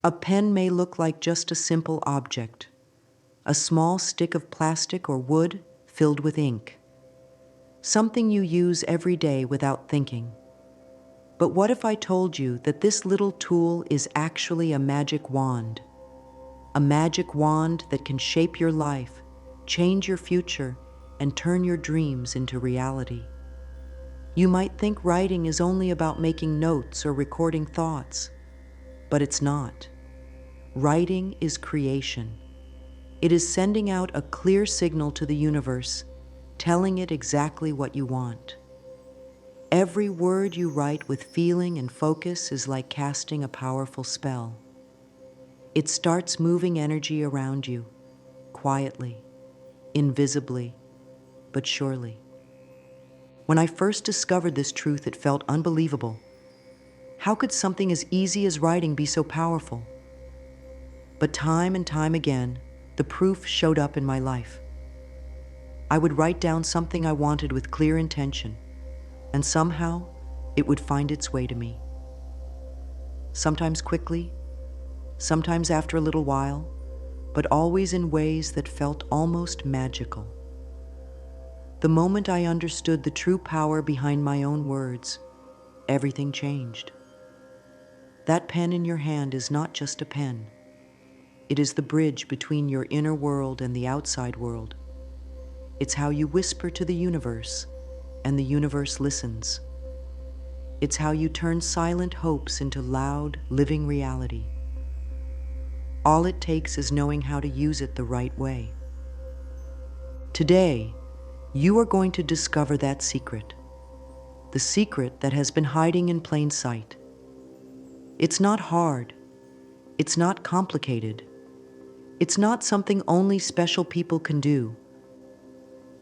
A pen may look like just a simple object, a small stick of plastic or wood filled with ink, something you use every day without thinking. But what if I told you that this little tool is actually a magic wand? A magic wand that can shape your life, change your future, and turn your dreams into reality. You might think writing is only about making notes or recording thoughts, but it's not. Writing is creation. It is sending out a clear signal to the universe, telling it exactly what you want. Every word you write with feeling and focus is like casting a powerful spell. It starts moving energy around you, quietly, invisibly, but surely. When I first discovered this truth, it felt unbelievable. How could something as easy as writing be so powerful? But time and time again, the proof showed up in my life. I would write down something I wanted with clear intention, and somehow it would find its way to me. Sometimes quickly, sometimes after a little while, but always in ways that felt almost magical. The moment I understood the true power behind my own words, everything changed. That pen in your hand is not just a pen. It is the bridge between your inner world and the outside world. It's how you whisper to the universe, and the universe listens. It's how you turn silent hopes into loud, living reality. All it takes is knowing how to use it the right way. Today, you are going to discover that secret, the secret that has been hiding in plain sight. It's not hard. It's not complicated. It's not something only special people can do.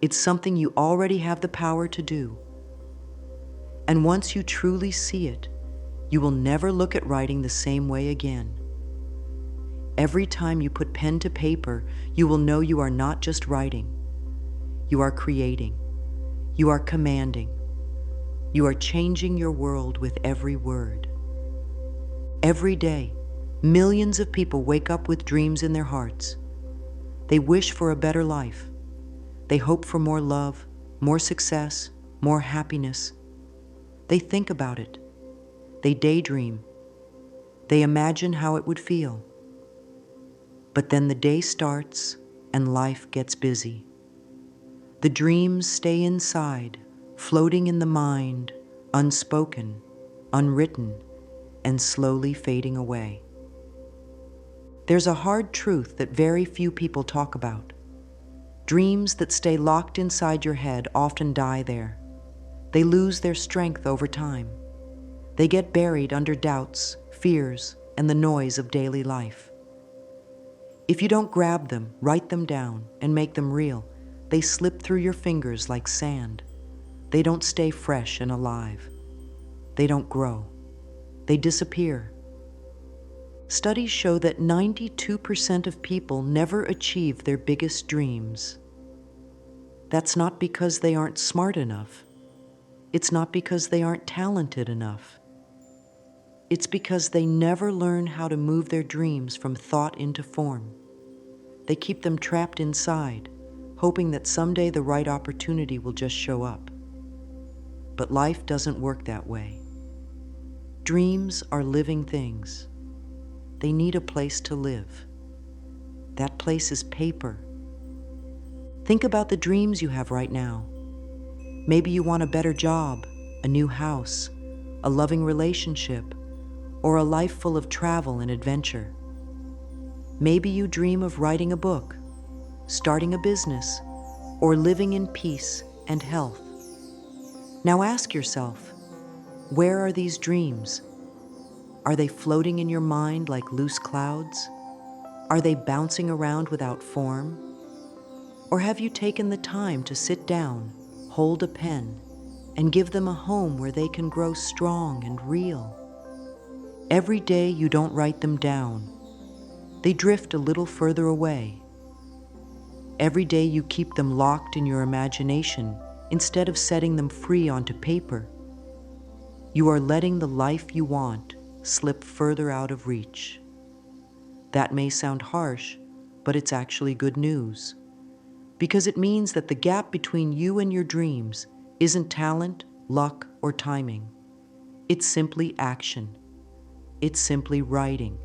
It's something you already have the power to do. And once you truly see it, you will never look at writing the same way again. Every time you put pen to paper, you will know you are not just writing. You are creating. You are commanding. You are changing your world with every word. Every day, millions of people wake up with dreams in their hearts. They wish for a better life. They hope for more love, more success, more happiness. They think about it. They daydream. They imagine how it would feel. But then the day starts and life gets busy. The dreams stay inside, floating in the mind, unspoken, unwritten, and slowly fading away. There's a hard truth that very few people talk about. Dreams that stay locked inside your head often die there. They lose their strength over time. They get buried under doubts, fears, and the noise of daily life. If you don't grab them, write them down, and make them real, they slip through your fingers like sand. They don't stay fresh and alive. They don't grow. They disappear. Studies show that 92% of people never achieve their biggest dreams. That's not because they aren't smart enough. It's not because they aren't talented enough. It's because they never learn how to move their dreams from thought into form. They keep them trapped inside, hoping that someday the right opportunity will just show up. But life doesn't work that way. Dreams are living things. They need a place to live. That place is paper. Think about the dreams you have right now. Maybe you want a better job, a new house, a loving relationship, or a life full of travel and adventure. Maybe you dream of writing a book, starting a business, or living in peace and health. Now ask yourself, where are these dreams? Are they floating in your mind like loose clouds? Are they bouncing around without form? Or have you taken the time to sit down, hold a pen, and give them a home where they can grow strong and real? Every day you don't write them down. They drift a little further away. Every day you keep them locked in your imagination instead of setting them free onto paper. You are letting the life you want slip further out of reach. That may sound harsh, but it's actually good news, because it means that the gap between you and your dreams isn't talent, luck, or timing. It's simply action. It's simply writing.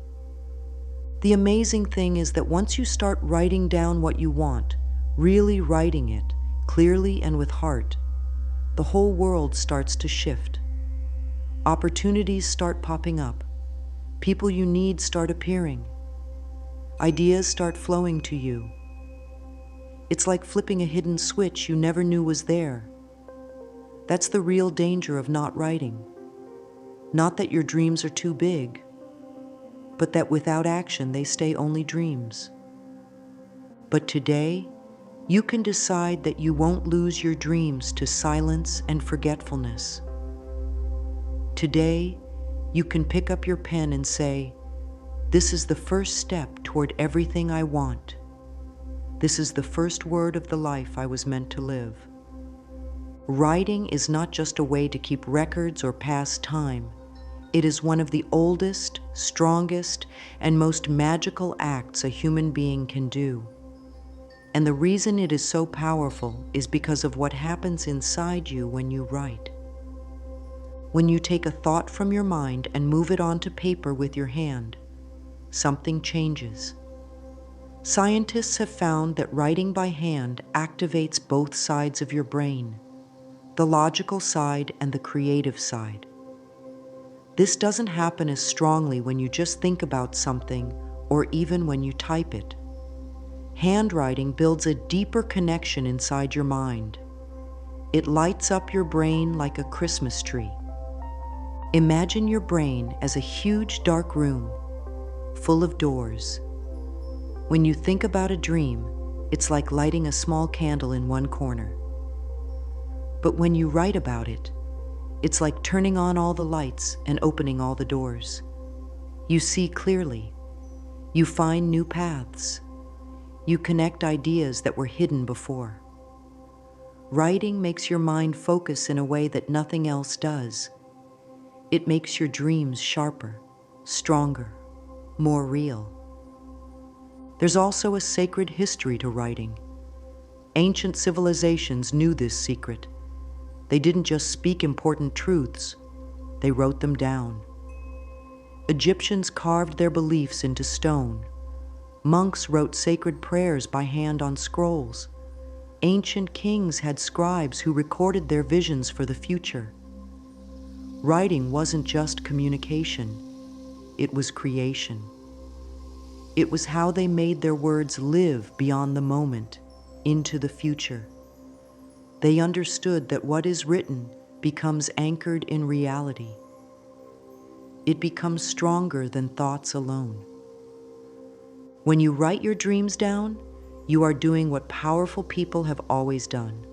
The amazing thing is that once you start writing down what you want, really writing it, clearly and with heart, the whole world starts to shift. Opportunities start popping up. People you need start appearing. Ideas start flowing to you. It's like flipping a hidden switch you never knew was there. That's the real danger of not writing. Not that your dreams are too big, but that without action they stay only dreams. But today, you can decide that you won't lose your dreams to silence and forgetfulness. Today, you can pick up your pen and say, "This is the first step toward everything I want. This is the first word of the life I was meant to live." Writing is not just a way to keep records or pass time. It is one of the oldest, strongest, and most magical acts a human being can do. And the reason it is so powerful is because of what happens inside you when you write. When you take a thought from your mind and move it onto paper with your hand, something changes. Scientists have found that writing by hand activates both sides of your brain, the logical side and the creative side. This doesn't happen as strongly when you just think about something or even when you type it. Handwriting builds a deeper connection inside your mind. It lights up your brain like a Christmas tree. Imagine your brain as a huge dark room, full of doors. When you think about a dream, it's like lighting a small candle in one corner. But when you write about it, it's like turning on all the lights and opening all the doors. You see clearly. You find new paths. You connect ideas that were hidden before. Writing makes your mind focus in a way that nothing else does. It makes your dreams sharper, stronger, more real. There's also a sacred history to writing. Ancient civilizations knew this secret. They didn't just speak important truths, they wrote them down. Egyptians carved their beliefs into stone. Monks wrote sacred prayers by hand on scrolls. Ancient kings had scribes who recorded their visions for the future. Writing wasn't just communication, it was creation. It was how they made their words live beyond the moment, into the future. They understood that what is written becomes anchored in reality. It becomes stronger than thoughts alone. When you write your dreams down, you are doing what powerful people have always done.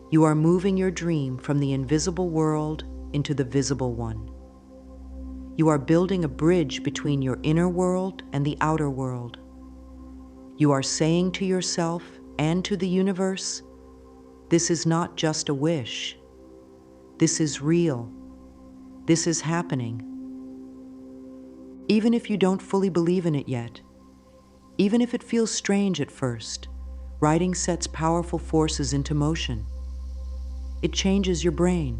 You are moving your dream from the invisible world into the visible one. You are building a bridge between your inner world and the outer world. You are saying to yourself and to the universe, "This is not just a wish. This is real. This is happening." Even if you don't fully believe in it yet, even if it feels strange at first, writing sets powerful forces into motion. It changes your brain.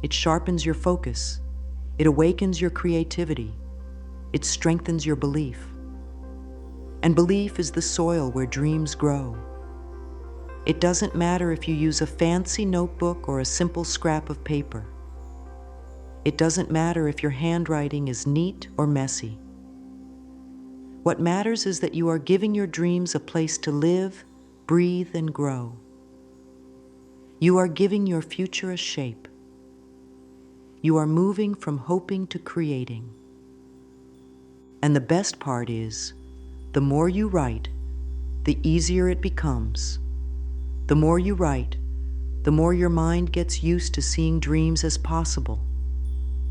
It sharpens your focus. It awakens your creativity. It strengthens your belief. And belief is the soil where dreams grow. It doesn't matter if you use a fancy notebook or a simple scrap of paper. It doesn't matter if your handwriting is neat or messy. What matters is that you are giving your dreams a place to live, breathe, and grow. You are giving your future a shape. You are moving from hoping to creating. And the best part is, the more you write, the easier it becomes. The more you write, the more your mind gets used to seeing dreams as possible,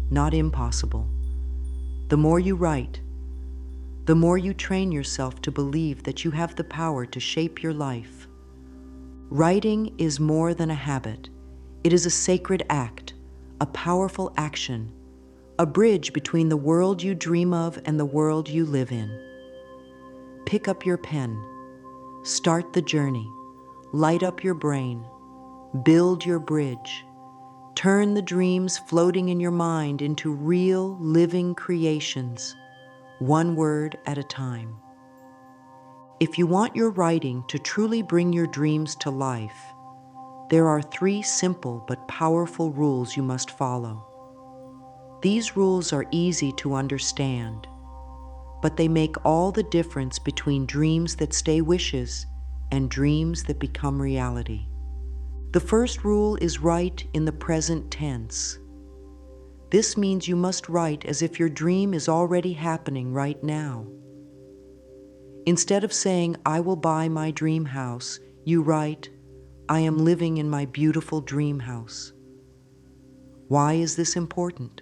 not impossible. The more you write, the more you train yourself to believe that you have the power to shape your life. Writing is more than a habit. It is a sacred act, a powerful action, a bridge between the world you dream of and the world you live in. Pick up your pen, start the journey, light up your brain, build your bridge, turn the dreams floating in your mind into real, living creations, one word at a time. If you want your writing to truly bring your dreams to life, there are 3 simple but powerful rules you must follow. These rules are easy to understand, but they make all the difference between dreams that stay wishes and dreams that become reality. The first rule is write in the present tense. This means you must write as if your dream is already happening right now. Instead of saying, "I will buy my dream house," you write, "I am living in my beautiful dream house." Why is this important?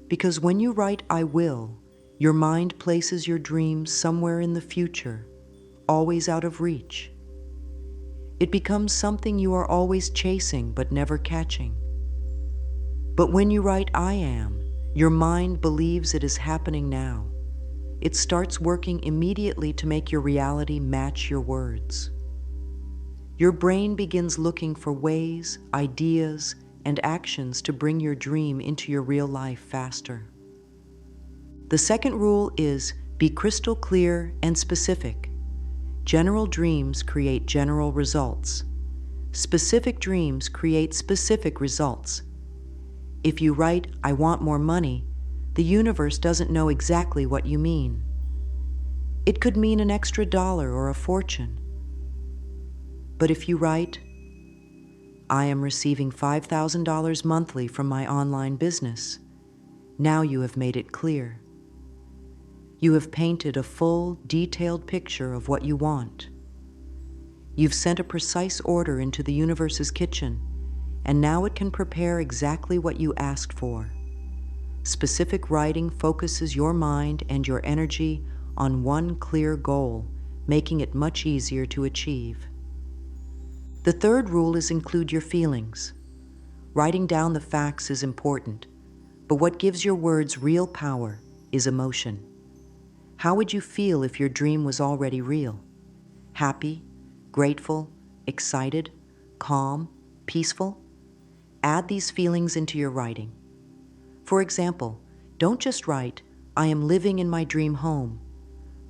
Because when you write "I will," your mind places your dreams somewhere in the future, always out of reach. It becomes something you are always chasing but never catching. But when you write "I am," your mind believes it is happening now. It starts working immediately to make your reality match your words. Your brain begins looking for ways, ideas, and actions to bring your dream into your real life faster. The second rule is be crystal clear and specific. General dreams create general results. Specific dreams create specific results. If you write, "I want more money," the universe doesn't know exactly what you mean. It could mean an extra dollar or a fortune. But if you write, "I am receiving $5,000 monthly from my online business," now you have made it clear. You have painted a full, detailed picture of what you want. You've sent a precise order into the universe's kitchen, and now it can prepare exactly what you asked for. Specific writing focuses your mind and your energy on one clear goal, making it much easier to achieve. The third rule is include your feelings. Writing down the facts is important, but what gives your words real power is emotion. How would you feel if your dream was already real? Happy, grateful, excited, calm, peaceful? Add these feelings into your writing. For example, don't just write, "I am living in my dream home."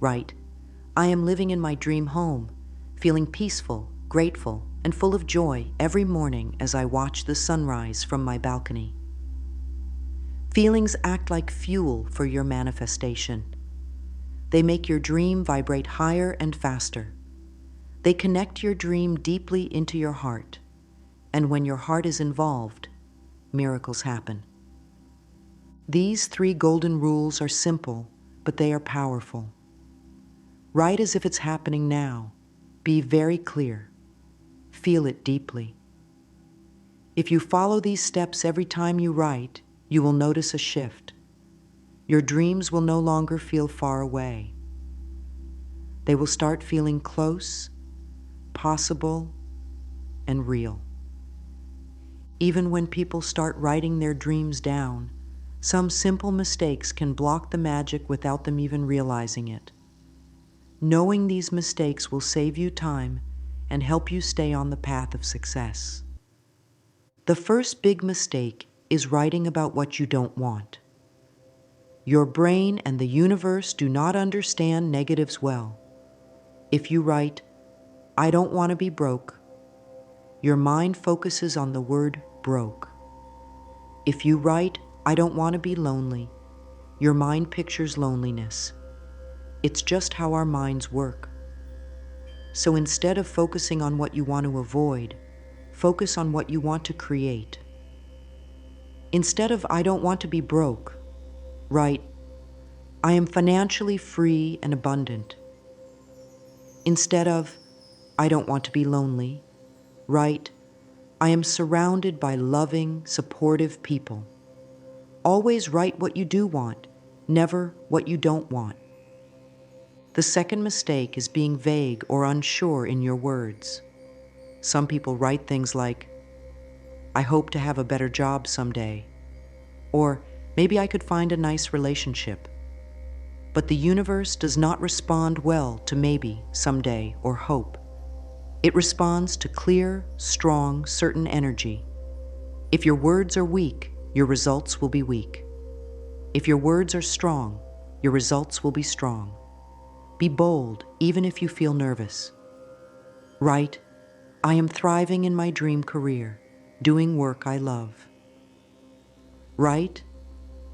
Write, "I am living in my dream home, feeling peaceful, grateful, and full of joy every morning as I watch the sunrise from my balcony." Feelings act like fuel for your manifestation. They make your dream vibrate higher and faster. They connect your dream deeply into your heart. And when your heart is involved, miracles happen. These 3 golden rules are simple, but they are powerful. Write as if it's happening now. Be very clear. Feel it deeply. If you follow these steps every time you write, you will notice a shift. Your dreams will no longer feel far away. They will start feeling close, possible, and real. Even when people start writing their dreams down, some simple mistakes can block the magic without them even realizing it. Knowing these mistakes will save you time and help you stay on the path of success. The first big mistake is writing about what you don't want. Your brain and the universe do not understand negatives well. If you write, "I don't want to be broke," your mind focuses on the word broke. If you write, "I don't want to be lonely," your mind pictures loneliness. It's just how our minds work. So instead of focusing on what you want to avoid, focus on what you want to create. Instead of "I don't want to be broke," write, "I am financially free and abundant." Instead of "I don't want to be lonely," write, "I am surrounded by loving, supportive people." Always write what you do want, never what you don't want. The second mistake is being vague or unsure in your words. Some people write things like, "I hope to have a better job someday," or Maybe I could find a nice relationship. But the universe does not respond well to maybe, someday, or hope. It responds to clear, strong, certain energy. If your words are weak, your results will be weak. If your words are strong, your results will be strong. Be bold, even if you feel nervous. Write, I am thriving in my dream career, doing work I love. Write,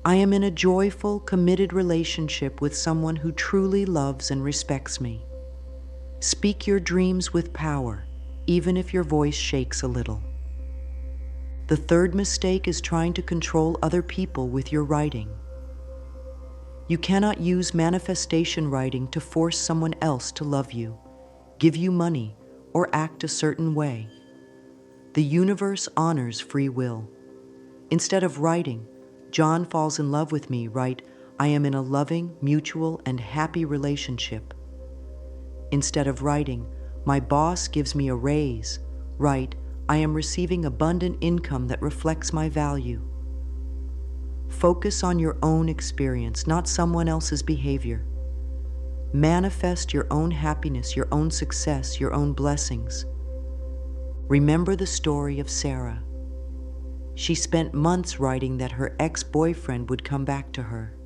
I am in a joyful, committed relationship with someone who truly loves and respects me. Speak your dreams with power, even if your voice shakes a little. The third mistake is trying to control other people with your writing. You cannot use manifestation writing to force someone else to love you, give you money, or act a certain way. The universe honors free will. Instead of writing, John falls in love with me, write, I am in a loving, mutual, and happy relationship. Instead of writing, my boss gives me a raise, write, I am receiving abundant income that reflects my value. Focus on your own experience, not someone else's behavior. Manifest your own happiness, your own success, your own blessings. Remember the story of Sarah. She spent months writing that her ex-boyfriend would come back to her.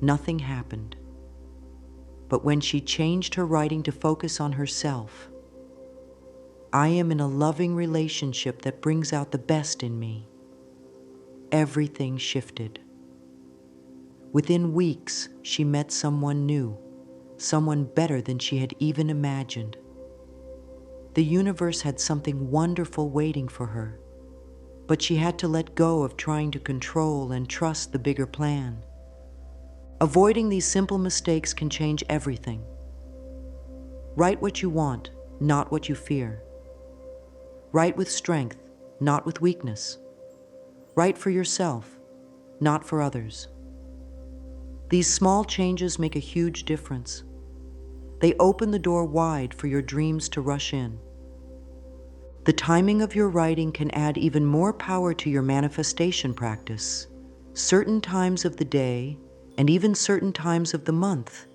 Nothing happened. But when she changed her writing to focus on herself, I am in a loving relationship that brings out the best in me. Everything shifted. Within weeks, she met someone new, someone better than she had even imagined. The universe had something wonderful waiting for her, but she had to let go of trying to control and trust the bigger plan. Avoiding these simple mistakes can change everything. Write what you want, not what you fear. Write with strength, not with weakness. Write for yourself, not for others. These small changes make a huge difference. They open the door wide for your dreams to rush in. The timing of your writing can add even more power to your manifestation practice. Certain times of the day, and even certain times of the month,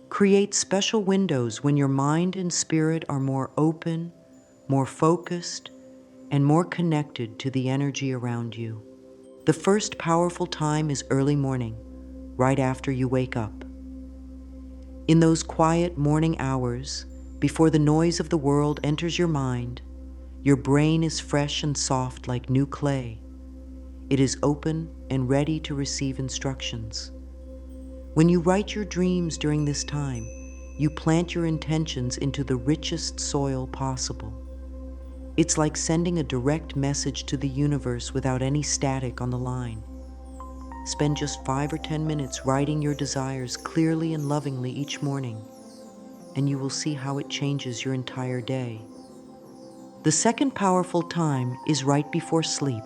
create special windows when your mind and spirit are more open, more focused, and more connected to the energy around you. The first powerful time is early morning, right after you wake up. In those quiet morning hours, before the noise of the world enters your mind, your brain is fresh and soft like new clay. It is open and ready to receive instructions. When you write your dreams during this time, you plant your intentions into the richest soil possible. It's like sending a direct message to the universe without any static on the line. Spend just 5 or 10 minutes writing your desires clearly and lovingly each morning, and you will see how it changes your entire day. The second powerful time is right before sleep.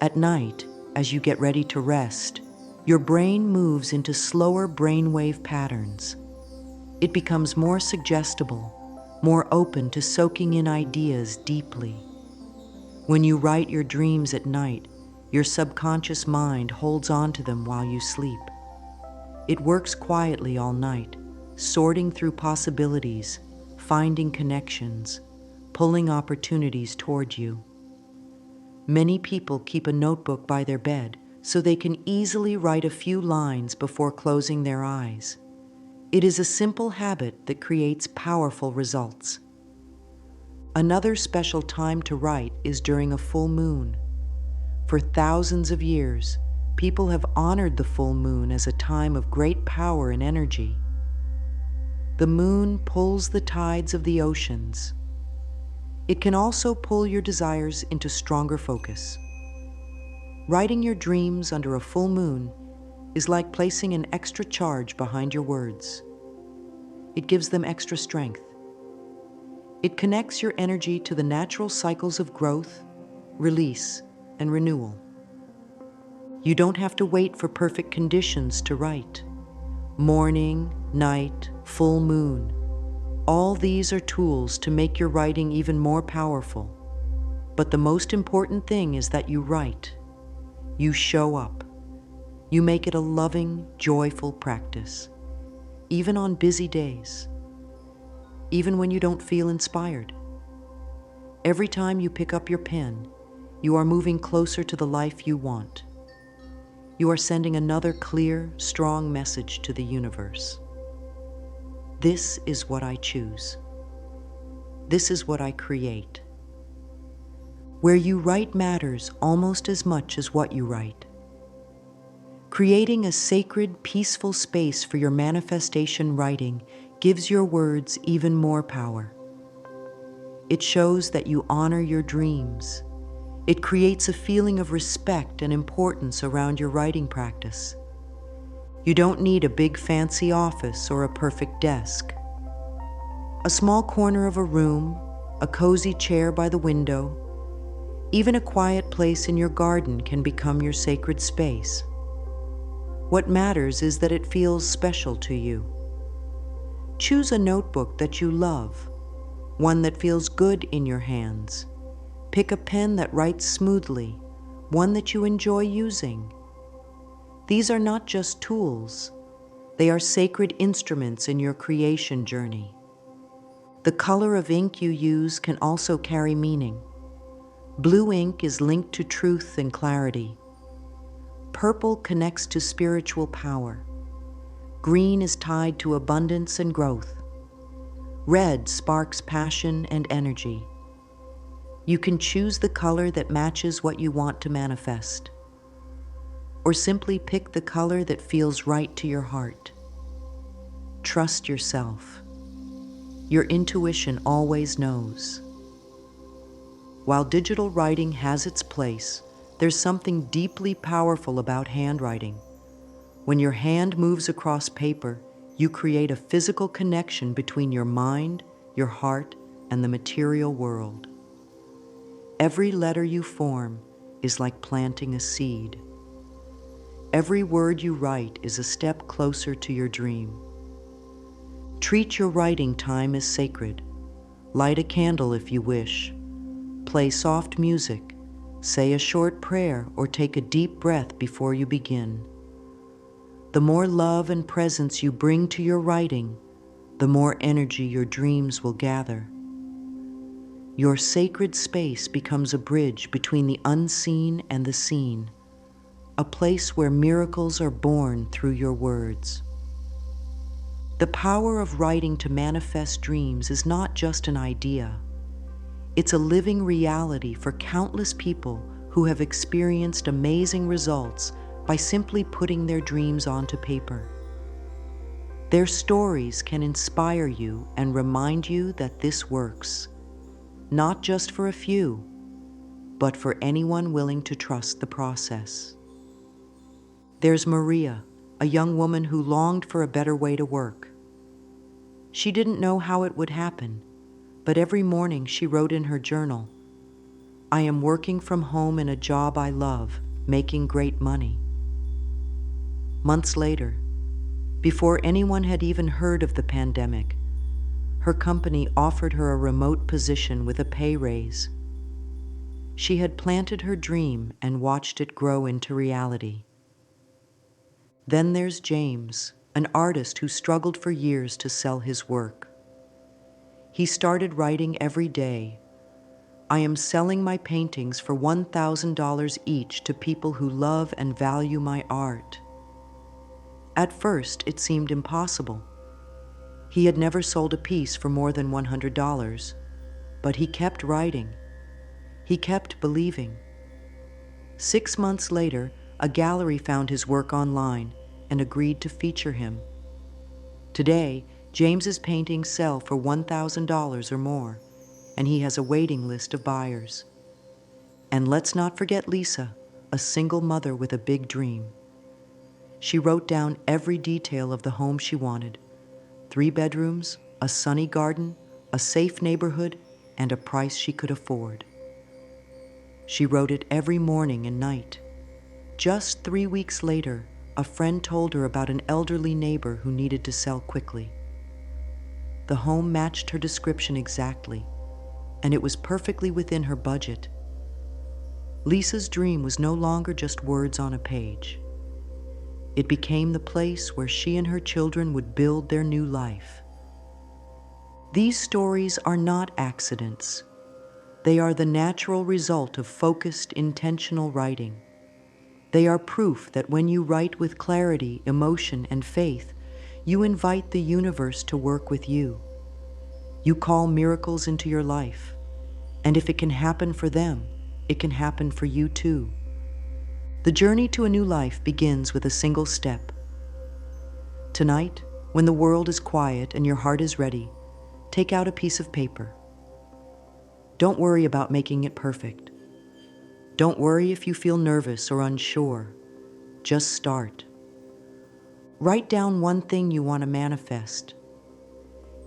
At night, as you get ready to rest, your brain moves into slower brainwave patterns. It becomes more suggestible, more open to soaking in ideas deeply. When you write your dreams at night, your subconscious mind holds on to them while you sleep. It works quietly all night, sorting through possibilities, finding connections, pulling opportunities toward you. Many people keep a notebook by their bed so they can easily write a few lines before closing their eyes. It is a simple habit that creates powerful results. Another special time to write is during a full moon. For thousands of years, people have honored the full moon as a time of great power and energy. The moon pulls the tides of the oceans. It can also pull your desires into stronger focus. Writing your dreams under a full moon is like placing an extra charge behind your words. It gives them extra strength. It connects your energy to the natural cycles of growth, release, and renewal. You don't have to wait for perfect conditions to write. Morning, night, full moon. All these are tools to make your writing even more powerful. But the most important thing is that you write. You show up. You make it a loving, joyful practice, even on busy days, even when you don't feel inspired. Every time you pick up your pen, you are moving closer to the life you want. You are sending another clear, strong message to the universe. This is what I choose. This is what I create. Where you write matters almost as much as what you write. Creating a sacred, peaceful space for your manifestation writing gives your words even more power. It shows that you honor your dreams. It creates a feeling of respect and importance around your writing practice. You don't need a big fancy office or a perfect desk. A small corner of a room, a cozy chair by the window, even a quiet place in your garden can become your sacred space. What matters is that it feels special to you. Choose a notebook that you love, one that feels good in your hands. Pick a pen that writes smoothly, one that you enjoy using. These are not just tools, they are sacred instruments in your creation journey. The color of ink you use can also carry meaning. Blue ink is linked to truth and clarity. Purple connects to spiritual power. Green is tied to abundance and growth. Red sparks passion and energy. You can choose the color that matches what you want to manifest, or simply pick the color that feels right to your heart. Trust yourself. Your intuition always knows. While digital writing has its place, there's something deeply powerful about handwriting. When your hand moves across paper, you create a physical connection between your mind, your heart, and the material world. Every letter you form is like planting a seed. Every word you write is a step closer to your dream. Treat your writing time as sacred. Light a candle if you wish. Play soft music. Say a short prayer or take a deep breath before you begin. The more love and presence you bring to your writing, the more energy your dreams will gather. Your sacred space becomes a bridge between the unseen and the seen, a place where miracles are born through your words. The power of writing to manifest dreams is not just an idea. It's a living reality for countless people who have experienced amazing results by simply putting their dreams onto paper. Their stories can inspire you and remind you that this works, not just for a few, but for anyone willing to trust the process. There's Maria, a young woman who longed for a better way to work. She didn't know how it would happen, but every morning she wrote in her journal, "I am working from home in a job I love, making great money." Months later, before anyone had even heard of the pandemic, her company offered her a remote position with a pay raise. She had planted her dream and watched it grow into reality. Then there's James, an artist who struggled for years to sell his work. He started writing every day, "I am selling my paintings for $1,000 each to people who love and value my art." At first, it seemed impossible. He had never sold a piece for more than $100, but he kept writing. He kept believing. 6 months later, a gallery found his work online and agreed to feature him. Today, James's paintings sell for $1,000 or more, and he has a waiting list of buyers. And let's not forget Lisa, a single mother with a big dream. She wrote down every detail of the home she wanted: 3 bedrooms, a sunny garden, a safe neighborhood, and a price she could afford. She wrote it every morning and night. Just 3 weeks later, a friend told her about an elderly neighbor who needed to sell quickly. The home matched her description exactly, and it was perfectly within her budget. Lisa's dream was no longer just words on a page. It became the place where she and her children would build their new life. These stories are not accidents. They are the natural result of focused, intentional writing. They are proof that when you write with clarity, emotion, and faith, you invite the universe to work with you. You call miracles into your life. And if it can happen for them, it can happen for you too. The journey to a new life begins with a single step. Tonight, when the world is quiet and your heart is ready, take out a piece of paper. Don't worry about making it perfect. Don't worry if you feel nervous or unsure. Just start. Write down one thing you want to manifest.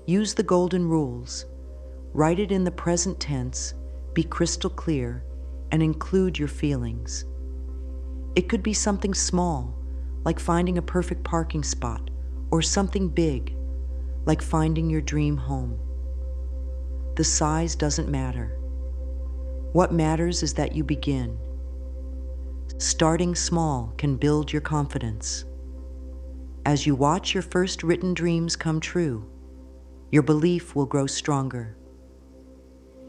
Use the golden rules. Write it in the present tense, be crystal clear, and include your feelings. It could be something small, like finding a perfect parking spot, or something big, like finding your dream home. The size doesn't matter. What matters is that you begin. Starting small can build your confidence. As you watch your first written dreams come true, your belief will grow stronger.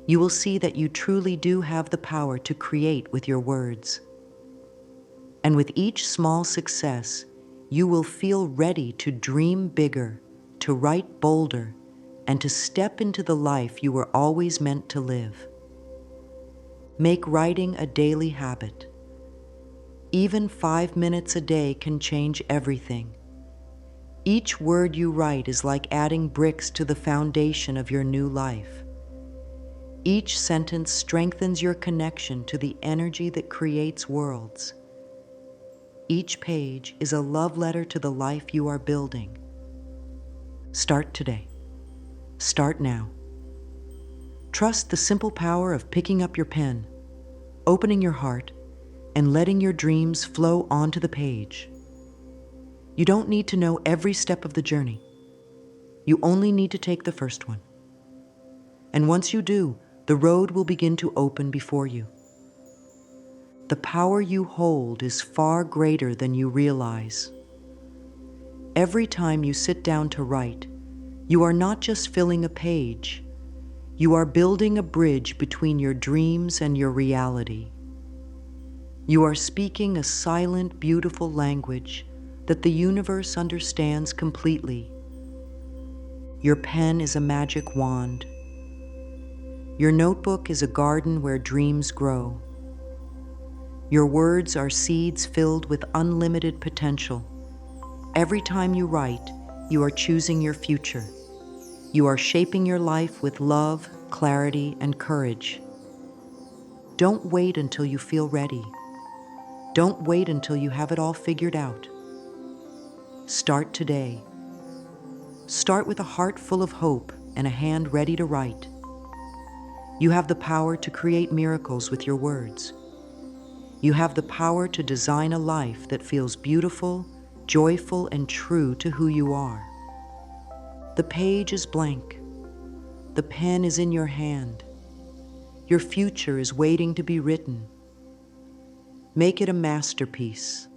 You will see that you truly do have the power to create with your words. And with each small success, you will feel ready to dream bigger, to write bolder, and to step into the life you were always meant to live. Make writing a daily habit. Even 5 minutes a day can change everything. Each word you write is like adding bricks to the foundation of your new life. Each sentence strengthens your connection to the energy that creates worlds. Each page is a love letter to the life you are building. Start today. Start now. Trust the simple power of picking up your pen, opening your heart, and letting your dreams flow onto the page. You don't need to know every step of the journey. You only need to take the first one. And once you do, the road will begin to open before you. The power you hold is far greater than you realize. Every time you sit down to write, you are not just filling a page, you are building a bridge between your dreams and your reality. You are speaking a silent, beautiful language that the universe understands completely. Your pen is a magic wand. Your notebook is a garden where dreams grow. Your words are seeds filled with unlimited potential. Every time you write, you are choosing your future. You are shaping your life with love, clarity, and courage. Don't wait until you feel ready. Don't wait until you have it all figured out. Start today. Start with a heart full of hope and a hand ready to write. You have the power to create miracles with your words. You have the power to design a life that feels beautiful, joyful, and true to who you are. The page is blank. The pen is in your hand. Your future is waiting to be written. Make it a masterpiece.